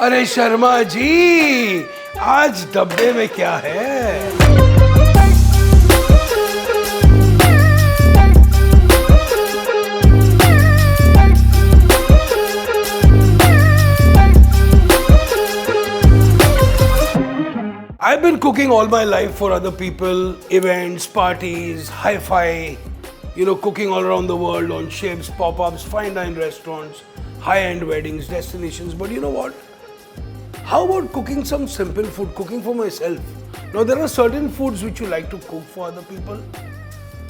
अरे शर्मा जी, आज डब्बे में क्या है? I've been cooking all my life for other people, events, parties, hi-fi, cooking all around the world on ships, pop-ups, fine dine restaurants, high-end weddings, destinations. But you know what? How about cooking some simple food, cooking for myself? Now there are certain foods which you like to cook for other people,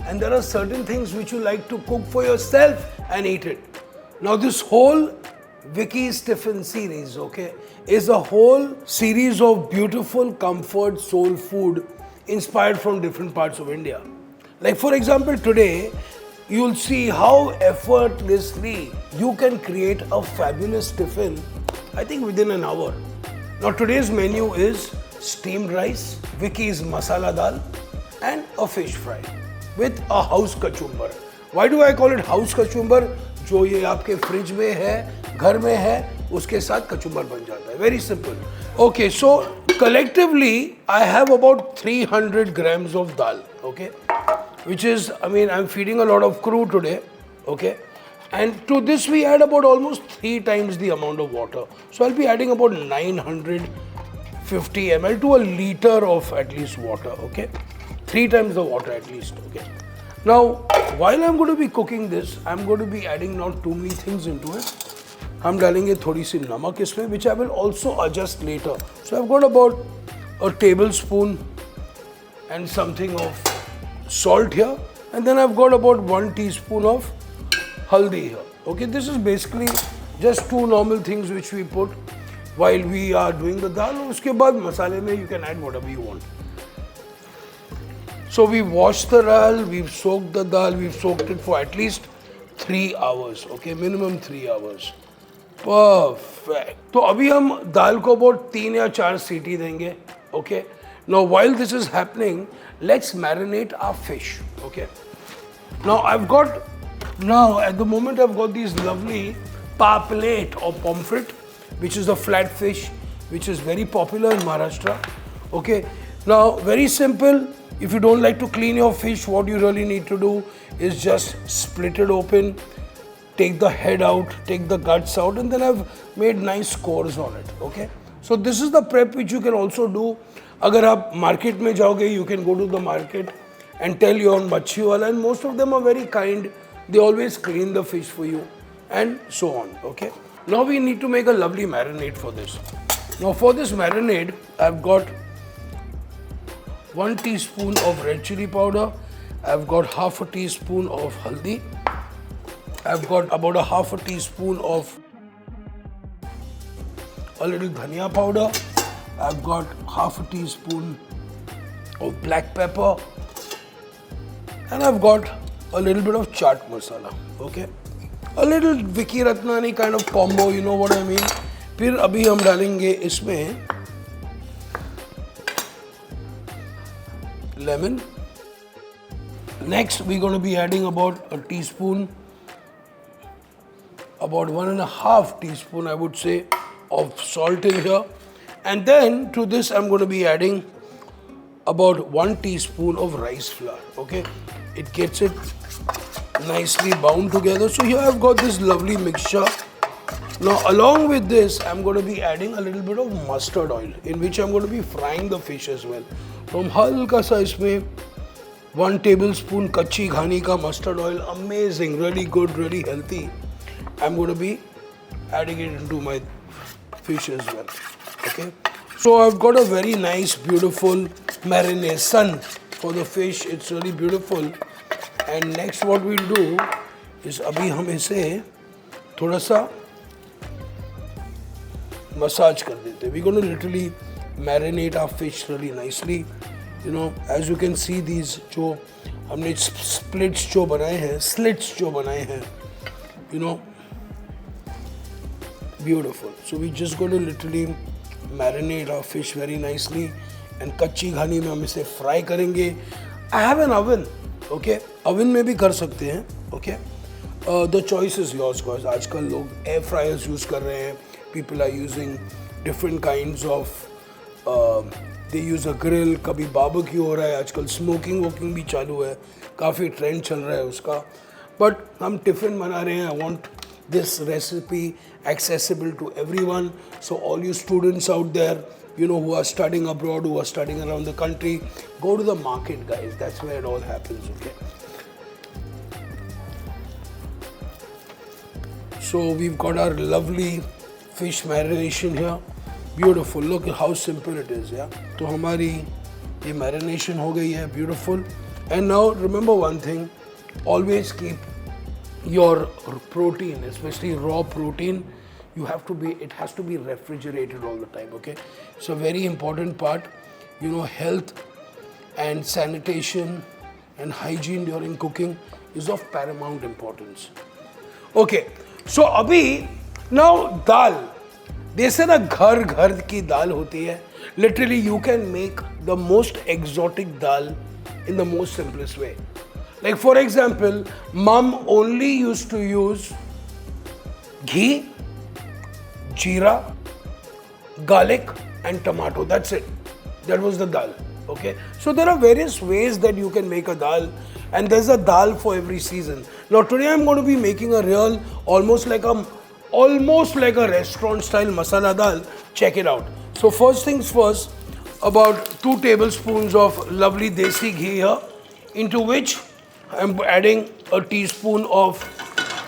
and there are certain things which you like to cook for yourself and eat it. Now this whole Vicky's Tiffin series, is a whole series of beautiful comfort soul food inspired from different parts of India. Like for example, today you'll see how effortlessly you can create a fabulous tiffin, I think within an hour. Now today's menu is steamed rice, Vicky's masala dal and a fish fry with a house kachumbar. Why do I call it house kachumbar? जो ये आपके fridge में है, घर में है, उसके साथ कचुम्बर बन जाता है. Very simple. Okay, so collectively I have about 300 grams of dal, which is, I'm feeding a lot of crew today, and to this we add about almost 3 times the amount of water. So I'll be adding about 950 ml to a liter of at least water, 3 times the water at least, Now, while I'm going to be cooking this, I'm going to be adding not too many things into it. हम डालेंगे थोड़ी सी नमक इसमें, which I will also adjust later. So I've got about a tablespoon and something of salt here, and then I've got about 1 teaspoon of haldi here. Okay, this is basically just 2 normal things which we put while we are doing the dal. उसके बाद मसाले में you can add whatever you want. So we've washed the dal, we've soaked the dal, we've soaked it for at least 3 hours, minimum 3 hours. Perfect. तो अभी हम दाल को about 3 या 4 सीटी देंगे, Now while this is happening, let's marinate our fish, Now at the moment I've got these lovely paplet or pomfret, which is a flat fish, which is very popular in Maharashtra, Now very simple. If you don't like to clean your fish, what you really need to do is just split it open, take the head out, take the guts out, and then I've made nice cores on it, So this is the prep which you can also do. अगर आप market में जाओगे, you can go to the market and tell your मच्छी वाला, and most of them are very kind. They always clean the fish for you and so on, Now we need to make a lovely marinade for this. Now for this marinade, I've got 1 teaspoon of red chili powder, I've got half a teaspoon of haldi, I've got about a half a teaspoon of a little dhania powder, I've got half a teaspoon of black pepper, and I've got a little bit of chaat masala, A little Vicky Ratnani kind of combo, you know what I mean. फिर अभी हम डालेंगे इसमें lemon. Next we're going to be adding about a teaspoon, about 1.5 teaspoon I would say of salt in here, and then to this I'm going to be adding about 1 teaspoon of rice flour, It gets it nicely bound together. So here I've got this lovely mixture. Now along with this I'm going to be adding a little bit of mustard oil, in which I'm going to be frying the fish as well. हम हल्का सा इसमें 1 tablespoon कच्ची घानी का mustard oil, amazing, really good, really healthy. I'm going to be adding it into my fish as well, So I've got a very nice, beautiful marination for the fish. It's really beautiful. And next what we'll do is अभी हम इसे थोड़ा सा massage कर देते. We're going to literally marinate our fish really nicely. As you can see, these जो हमने splits जो बनाए हैं, slits जो बनाए हैं, beautiful. So we just going to literally marinate our fish very nicely, and कच्ची घानी में हम इसे fry करेंगे. I have an oven, oven में भी कर सकते हैं, The choice is yours, guys. आजकल लोग air fryers use कर रहे हैं. People are using different kinds of they use a grill, कभी barbecue हो रहा है, आजकल smoking वोकिंग भी चालू है, काफ़ी ट्रेंड चल रहा है उसका. But हम टिफ़िन बना रहे हैं. I want this recipe accessible to everyone. So all you students out there, you know, who are studying abroad, who are studying around the country, go to the market, guys. That's where it all happens, okay? So we've got our lovely fish marination here. Beautiful. Look how simple it is, yeah? तो हमारी ये marination हो गई है, beautiful. And now remember one thing, always keep your protein, especially raw protein, it has to be refrigerated all the time, okay? It's a very important part. You know, health and sanitation and hygiene during cooking is of paramount importance. Okay, so abhi, now dal. They say na ghar ki dal hoti hai. Literally, you can make the most exotic dal in the most simplest way. Like for example, mom only used to use ghee, jeera, garlic and tomato. That's it. That was the dal. Okay. So there are various ways that you can make a dal, and there's a dal for every season. Now today I'm going to be making a real, almost like a restaurant style masala dal. Check it out. So first things first, about 2 tablespoons of lovely desi ghee here, into which I'm adding a teaspoon of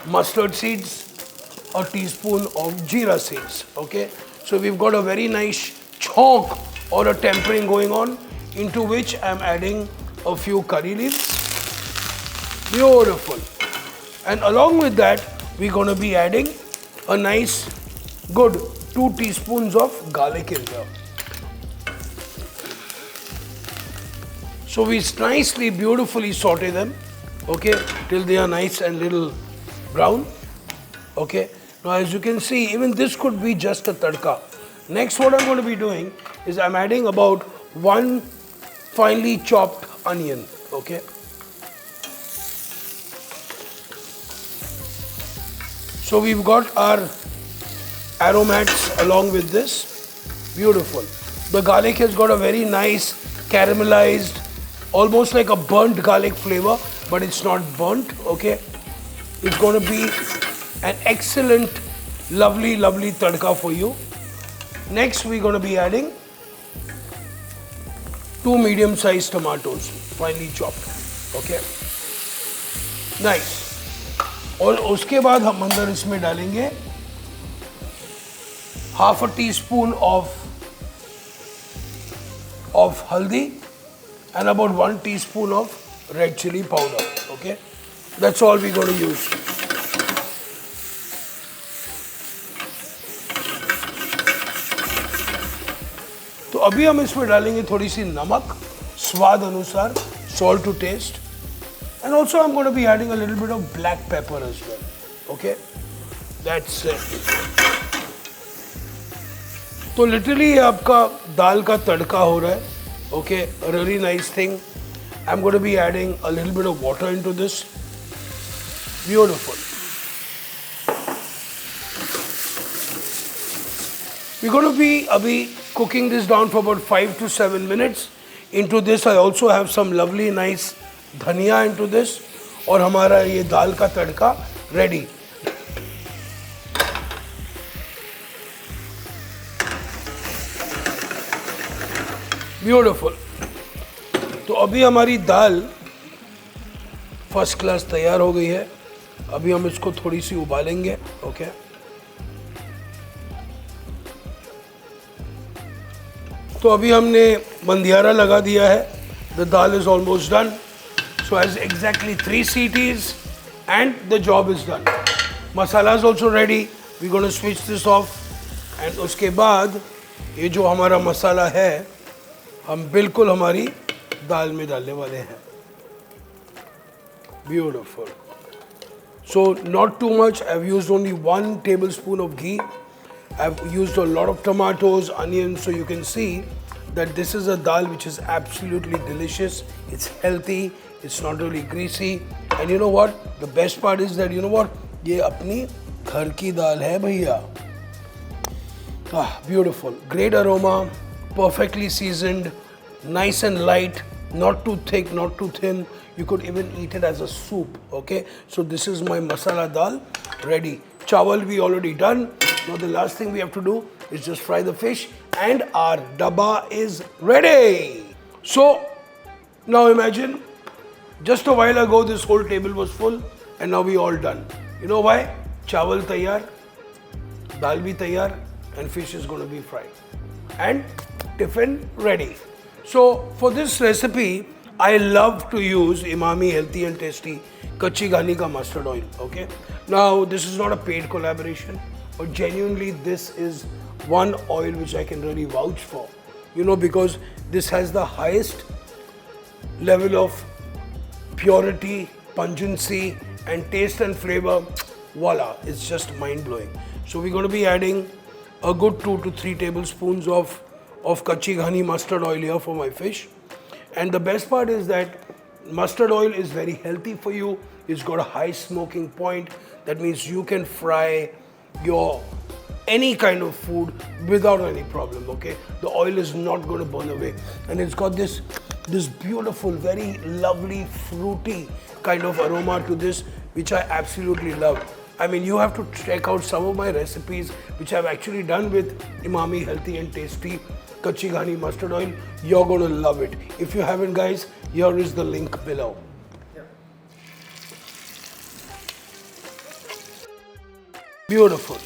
mustard seeds, a teaspoon of jeera seeds, okay? So we've got a very nice chonk or a tempering going on, into which I'm adding a few curry leaves. Beautiful. And along with that, we're going to be adding a nice good 2 teaspoons of garlic in here. So we nicely, beautifully saute them, okay, till they are nice and little brown, okay. Now as you can see, even this could be just a tadka. Next, what I'm going to be doing is I'm adding about 1 finely chopped onion, okay. So we've got our aromats along with this. Beautiful. The garlic has got a very nice caramelized, almost like a burnt garlic flavor, but it's not burnt, okay. It's going to be an excellent, lovely, lovely tadka for you. Next, we're going to be adding 2 medium-sized tomatoes, finely chopped, okay. Nice. और उसके बाद हम अंदर इसमें डालेंगे half a teaspoon of haldi and about 1 teaspoon of red chili powder, okay. That's all we're going to use. तो अभी हम इसमें डालेंगे थोड़ी सी नमक, स्वाद अनुसार, salt to taste. And also I'm going to be adding a little bit of black pepper as well, okay. That's it. तो literally आपका दाल का तड़का हो रहा है, okay. A really nice thing. I'm going to be adding a little bit of water into this. Beautiful. We're going to be abhi cooking this down for about 5 to 7 minutes. Into this, I also have some lovely, nice धनिया into this, और हमारा ये दाल का तड़का ready. Beautiful. तो अभी हमारी दाल first class तैयार हो गई है. अभी हम इसको थोड़ी सी उबालेंगे, ओके. तो अभी हमने बंदियारा लगा दिया है. The dal is almost done. So as exactly 3 CTs and the job is done. Masala is also ready. We're going to switch this off. And उसके बाद ये जो हमारा मसाला है, हम बिल्कुल हमारी दाल में डालने वाले हैं. Beautiful. So not too much. I've used only 1 tablespoon of ghee. I've used a lot of tomatoes, onions, so you can see that this is a dal which is absolutely delicious. It's healthy. It's not really greasy. And you know what? The best part is that, you know what? ये अपनी घर की दाल है भैया. Ah, beautiful. Great aroma, perfectly seasoned, nice and light, not too thick, not too thin. You could even eat it as a soup, okay? So this is my masala dal ready. Chawal we already done. Now the last thing we have to do is just fry the fish and our dabba is ready. So now imagine, just a while ago this whole table was full and now we all done. You know why? Chawal taiyar, dal bhi taiyar, and fish is going to be fried. And tiffin ready. So for this recipe, I love to use Emami Healthy and Tasty Kachi Ghani ka mustard oil. Okay. Now this is not a paid collaboration, but genuinely this is one oil which I can really vouch for. You know, because this has the highest level of purity, pungency, and taste and flavor. Voila, it's just mind blowing. So we're going to be adding a good 2 to 3 tablespoons of Kachi Ghani mustard oil here for my fish. And the best part is that mustard oil is very healthy for you. It's got a high smoking point. That means you can fry your any kind of food without any problem, okay? The oil is not going to burn away. And it's got this beautiful, very lovely, fruity kind of aroma to this, which I absolutely love. I mean, you have to check out some of my recipes, which I've actually done with Emami Healthy and Tasty Kachi Ghani mustard oil. You're going to love it. If you haven't, guys, here is the link below. Beautiful.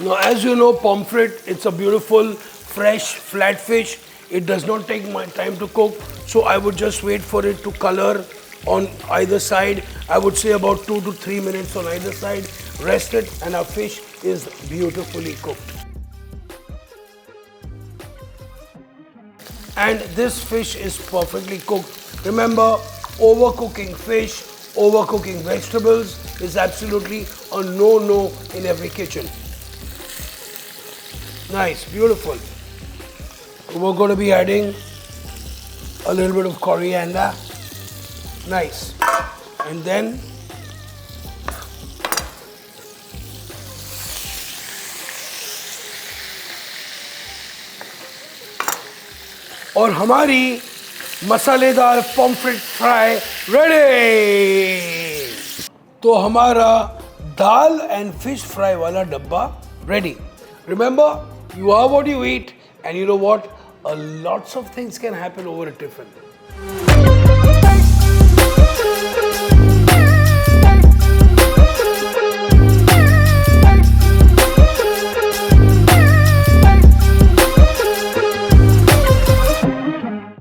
Now, as you know, pomfret, it's a beautiful, fresh, flat fish. It does not take my time to cook, so I would just wait for it to color on either side. I would say about 2 to 3 minutes on either side. Rest it, and our fish is beautifully cooked. And this fish is perfectly cooked. Remember, overcooking fish, overcooking vegetables is absolutely a no-no in every kitchen. Nice, beautiful. We're going to be adding a little bit of coriander. Nice. And then और हमारी मसालेदार pomfret fry ready. तो हमारा दाल and fish fry वाला डब्बा ready. Remember, you are what you eat, and you know what? Lots of things can happen over a tiffin.